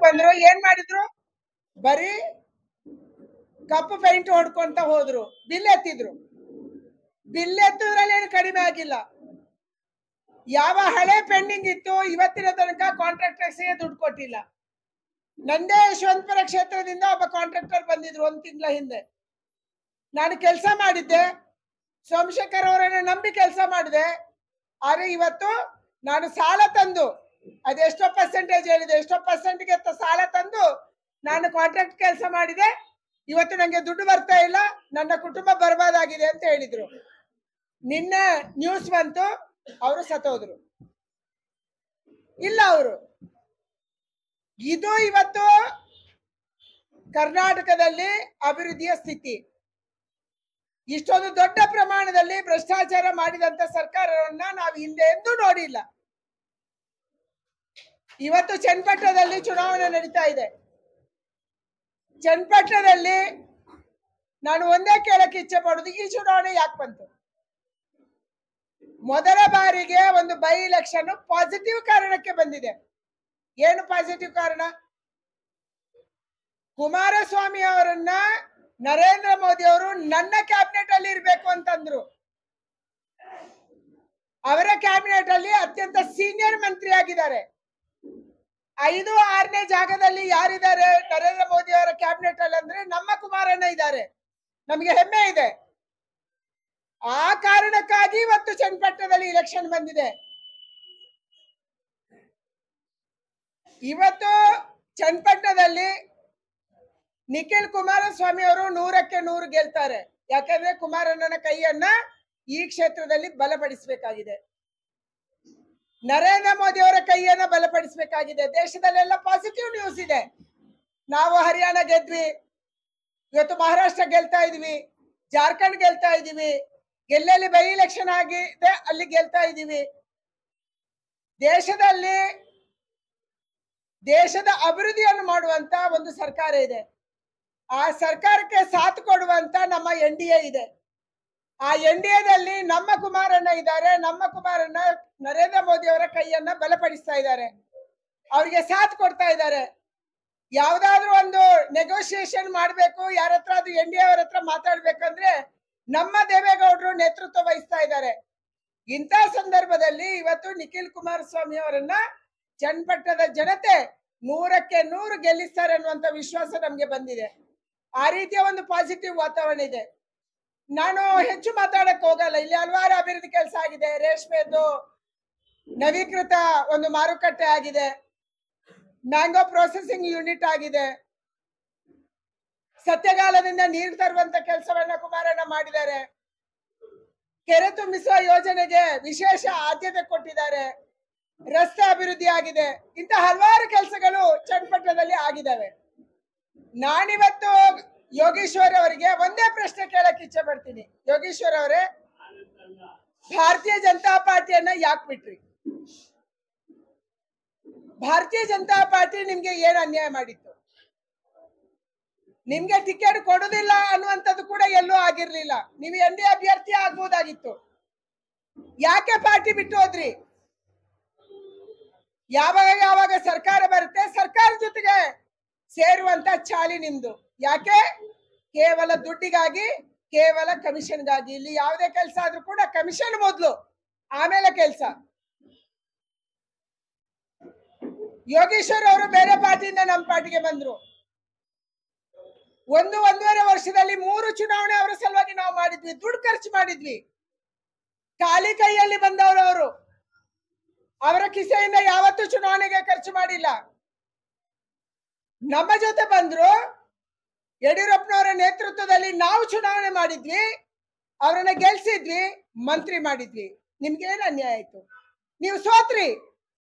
ಬಂದ್ರು, ಏನ್ ಮಾಡಿದ್ರು? ಬರೀ ಕಪ್ಪು ಪೈಂಟ್ ಹೊಡ್ಕೊಂತ ಹೋದ್ರು, ಬಿಲ್ ಎತ್ತಿದ್ರು. ಬಿಲ್ ಎತ್ತಿದ್ರಲ್ಲಿ ಏನು ಕಡಿಮೆ ಆಗಿಲ್ಲ. ಯಾವ ಹಳೆ ಪೆಂಡಿಂಗ್ ಇತ್ತು ಇವತ್ತಿನ ತನಕ ಕಾಂಟ್ರಾಕ್ಟರ್ಸ್ಗೆ ದುಡ್ಡು ಕೊಟ್ಟಿಲ್ಲ. ನಂದೇ ಯಶವಂತಪುರ ಕ್ಷೇತ್ರದಿಂದ ಒಬ್ಬ ಕಾಂಟ್ರಾಕ್ಟರ್ ಬಂದಿದ್ರು 1 ತಿಂಗಳ ಹಿಂದೆ. ನಾನು ಕೆಲಸ ಮಾಡಿದ್ದೆ, ಸೋಮಶೇಖರ್ ಅವರನ್ನ ನಂಬಿ ಕೆಲಸ ಮಾಡಿದೆ. ಆದ್ರೆ ಇವತ್ತು ನಾನು ಸಾಲ ತಂದು, ಅದೆಷ್ಟೋ ಪರ್ಸೆಂಟೇಜ್ ಹೇಳಿದೆ, ಎಷ್ಟೋ ಪರ್ಸೆಂಟ್ಗೆ ಸಾಲ ತಂದು ನಾನು ಕಾಂಟ್ರಾಕ್ಟ್ ಕೆಲಸ ಮಾಡಿದೆ. ಇವತ್ತು ನಂಗೆ ದುಡ್ಡು ಬರ್ತಾ ಇಲ್ಲ, ನನ್ನ ಕುಟುಂಬ ಬರ್ಬಾದಾಗಿದೆ ಅಂತ ಹೇಳಿದ್ರು. ನಿನ್ನೆ ನ್ಯೂಸ್ ಬಂತು, ಅವರು ಸತ್ತೋದ್ರು. ಇಲ್ಲ ಅವರು. ಇದು ಇವತ್ತು ಕರ್ನಾಟಕದಲ್ಲಿ ಅಭಿವೃದ್ಧಿಯ ಸ್ಥಿತಿ. ಇಷ್ಟೊಂದು ದೊಡ್ಡ ಪ್ರಮಾಣದಲ್ಲಿ ಭ್ರಷ್ಟಾಚಾರ ಮಾಡಿದಂತ ಸರ್ಕಾರವನ್ನ ನಾವು ಹಿಂದೆ ಎಂದೂ ನೋಡಿಲ್ಲ. ಇವತ್ತು ಚನ್ನಪಟ್ಟಣದಲ್ಲಿ ಚುನಾವಣೆ ನಡೀತಾ ಇದೆ. ಚನ್ನಪಟ್ಟಣದಲ್ಲಿ ನಾನು ಒಂದೇ ಕೇಳಕ್ಕೆ ಇಚ್ಛೆ ಪಡೋದು, ಈ ಚುನಾವಣೆ ಯಾಕೆ ಬಂತು? ಮೊದಲ ಬಾರಿಗೆ ಒಂದು ಬೈ ಎಲೆಕ್ಷನ್ ಪಾಸಿಟಿವ್ ಕಾರಣಕ್ಕೆ ಬಂದಿದೆ. ಏನು ಪಾಸಿಟಿವ್ ಕಾರಣ? ಕುಮಾರಸ್ವಾಮಿ ಅವರನ್ನ ನರೇಂದ್ರ ಮೋದಿ ಅವರು ನನ್ನ ಕ್ಯಾಬಿನೆಟ್ ಅಲ್ಲಿ ಇರಬೇಕು ಅಂತಂದ್ರು. ಅವರ ಕ್ಯಾಬಿನೆಟ್ ಅಲ್ಲಿ ಅತ್ಯಂತ ಸೀನಿಯರ್ ಮಂತ್ರಿ ಆಗಿದ್ದಾರೆ. 5, 6ನೇ ಜಾಗದಲ್ಲಿ ಯಾರಿದ್ದಾರೆ ನರೇಂದ್ರ ಮೋದಿ ಅವರ ಕ್ಯಾಬಿನೆಟ್ ಅಲ್ಲಿ ಅಂದ್ರೆ ನಮ್ಮ ಕುಮಾರಣ್ಣ ಇದ್ದಾರೆ. ನಮಗೆ ಹೆಮ್ಮೆ ಇದೆ. ಆ ಕಾರಣಕ್ಕಾಗಿ ಇವತ್ತು ಚನ್ನಪಟ್ಟಣದಲ್ಲಿ ಇಲೆಕ್ಷನ್ ಬಂದಿದೆ. ಇವತ್ತು ಚನ್ನಪಟ್ಟಣದಲ್ಲಿ ನಿಖಿಲ್ ಕುಮಾರಸ್ವಾಮಿ ಅವರು 100ಕ್ಕೆ 100 ಗೆಲ್ತಾರೆ. ಯಾಕಂದ್ರೆ ಕುಮಾರಣ್ಣನ ಕೈಯನ್ನ ಈ ಕ್ಷೇತ್ರದಲ್ಲಿ ಬಲಪಡಿಸಬೇಕಾಗಿದೆ. ನರೇಂದ್ರ ಮೋದಿ ಅವರ ಕೈಯನ್ನ ಬಲಪಡಿಸಬೇಕಾಗಿದೆ. ದೇಶದಲ್ಲೆಲ್ಲ ಪಾಸಿಟಿವ್ ನ್ಯೂಸ್ ಇದೆ. ನಾವು ಹರಿಯಾಣ ಗೆದ್ವಿ, ಇವತ್ತು ಮಹಾರಾಷ್ಟ್ರ ಗೆಲ್ತಾ ಇದೀವಿ, ಜಾರ್ಖಂಡ್ ಗೆಲ್ತಾ ಇದೀವಿ, ಎಲ್ಲೆಲ್ಲಿ ಬೈ ಎಲೆಕ್ಷನ್ ಆಗಿದೆ ಅಲ್ಲಿ ಗೆಲ್ತಾ ಇದೀವಿ. ದೇಶದ ಅಭಿವೃದ್ಧಿಯನ್ನು ಮಾಡುವಂತ ಒಂದು ಸರ್ಕಾರ ಇದೆ. ಆ ಸರ್ಕಾರಕ್ಕೆ ಸಾಥ್ ಕೊಡುವಂತ ನಮ್ಮ NDA ಇದೆ. ಆ NDAದಲ್ಲಿ ನಮ್ಮ ಕುಮಾರಣ್ಣ ಇದ್ದಾರೆ. ನಮ್ಮ ಕುಮಾರಣ್ಣ ನರೇಂದ್ರ ಮೋದಿ ಅವರ ಕೈಯನ್ನ ಬಲಪಡಿಸ್ತಾ ಇದ್ದಾರೆ, ಅವರಿಗೆ ಸಾಥ್ ಕೊಡ್ತಾ ಇದ್ದಾರೆ. ಯಾವ್ದಾದ್ರು ಒಂದು ನೆಗೋಸಿಯೇಷನ್ ಮಾಡ್ಬೇಕು, ಯಾರ ಹತ್ರ ಅದು NDA ಅವರ ಹತ್ರ ಮಾತಾಡ್ಬೇಕಂದ್ರೆ ನಮ್ಮ ದೇವೇಗೌಡರು ನೇತೃತ್ವ ವಹಿಸ್ತಾ ಇದ್ದಾರೆ. ಇಂಥ ಸಂದರ್ಭದಲ್ಲಿ ಇವತ್ತು ನಿಖಿಲ್ ಕುಮಾರಸ್ವಾಮಿ ಅವರನ್ನ ಚನ್ನಪಟ್ಟಣದ ಜನತೆ 100ಕ್ಕೆ 100 ಗೆಲ್ಲಿಸ್ತಾರೆ ಅನ್ನುವಂತ ವಿಶ್ವಾಸ ನಮ್ಗೆ ಬಂದಿದೆ. ಆ ರೀತಿಯ ಒಂದು ಪಾಸಿಟಿವ್ ವಾತಾವರಣ ಇದೆ. ನಾನು ಹೆಚ್ಚು ಮಾತಾಡಕ್ ಹೋಗಲ್ಲ. ಇಲ್ಲಿ ಹಲವಾರು ಅಭಿವೃದ್ಧಿ ಕೆಲಸ ಆಗಿದೆ. ರೇಷ್ಮೆದು ನವೀಕೃತ ಒಂದು ಮಾರುಕಟ್ಟೆ ಆಗಿದೆ, ಮ್ಯಾಂಗೋ ಪ್ರೊಸೆಸಿಂಗ್ ಯೂನಿಟ್ ಆಗಿದೆ, ಸತ್ಯಗಾಲದಿಂದ ನೀರು ತರುವಂತ ಕೆಲಸವನ್ನ ಕುಮಾರಣ್ಣ ಮಾಡಿದ್ದಾರೆ, ಕೆರೆ ತುಂಬಿಸುವ ಯೋಜನೆಗೆ ವಿಶೇಷ ಆದ್ಯತೆ ಕೊಟ್ಟಿದ್ದಾರೆ, ರಸ್ತೆ ಅಭಿವೃದ್ಧಿ ಆಗಿದೆ. ಇಂತ ಹಲವಾರು ಕೆಲಸಗಳು ಚನ್ನಪಟ್ಟಣದಲ್ಲಿ ಆಗಿದ್ದಾವೆ. ನಾನಿವತ್ತು ಯೋಗೇಶ್ವರ್ ಅವರಿಗೆ ಒಂದೇ ಪ್ರಶ್ನೆ ಕೇಳಕ್ ಇಚ್ಛೆ ಪಡ್ತೀನಿ. ಯೋಗೇಶ್ವರ್ ಅವರೇ, ಭಾರತೀಯ ಜನತಾ ಪಾರ್ಟಿಯನ್ನ ಯಾಕೆ ಬಿಟ್ರಿ? ಭಾರತೀಯ ಜನತಾ ಪಾರ್ಟಿ ನಿಮ್ಗೆ ಏನು ಅನ್ಯಾಯ ಮಾಡಿತ್ತು? ನಿಮ್ಗೆ ಟಿಕೆಟ್ ಕೊಡುದಿಲ್ಲ ಅನ್ನುವಂಥದ್ದು ಕೂಡ ಎಲ್ಲೂ ಆಗಿರ್ಲಿಲ್ಲ. ನೀವು NDA ಅಭ್ಯರ್ಥಿ ಆಗ್ಬೋದಾಗಿತ್ತು. ಯಾಕೆ ಪಾರ್ಟಿ ಬಿಟ್ಟು ಹೋದ್ರಿ? ಯಾವಾಗ ಸರ್ಕಾರ ಬರುತ್ತೆ, ಸರ್ಕಾರ ಜೊತೆಗೆ ಸೇರುವಂತ ಚಾಳಿ ನಿಮ್ದು. ಯಾಕೆ? ಕೇವಲ ದುಡ್ಡಿಗಾಗಿ, ಕೇವಲ ಕಮಿಷನ್ಗಾಗಿ. ಇಲ್ಲಿ ಯಾವುದೇ ಕೆಲಸ ಆದ್ರೂ ಕೂಡ ಕಮಿಷನ್ ಮೊದಲು, ಆಮೇಲೆ ಕೆಲಸ. ಯೋಗೇಶ್ವರ್ ಅವರು ಬೇರೆ ಪಾರ್ಟಿಯಿಂದ ನಮ್ಮ ಪಾರ್ಟಿಗೆ ಬಂದ್ರು. 1.5 ವರ್ಷದಲ್ಲಿ 3 ಚುನಾವಣೆ ಅವರ ಸಲುವಾಗಿ ನಾವು ಮಾಡಿದ್ವಿ. ದುಡ್ಡು ಖರ್ಚು ಮಾಡಿದ್ವಿ. ಖಾಲಿ ಕೈಯಲ್ಲಿ ಬಂದವರು ಅವರು. ಅವರ ಕಿಸೆಯಿಂದ ಯಾವತ್ತೂ ಚುನಾವಣೆಗೆ ಖರ್ಚು ಮಾಡಿಲ್ಲ. ನಮ್ಮ ಜೊತೆ ಬಂದ್ರು. ಯಡಿಯೂರಪ್ಪನವರ ನೇತೃತ್ವದಲ್ಲಿ ನಾವು ಚುನಾವಣೆ ಮಾಡಿದ್ವಿ, ಅವರನ್ನ ಗೆಲ್ಸಿದ್ವಿ, ಮಂತ್ರಿ ಮಾಡಿದ್ವಿ. ನಿಮ್ಗೇನು ಅನ್ಯಾಯ ಆಯ್ತು? ನೀವು ಸೋತ್ರಿ.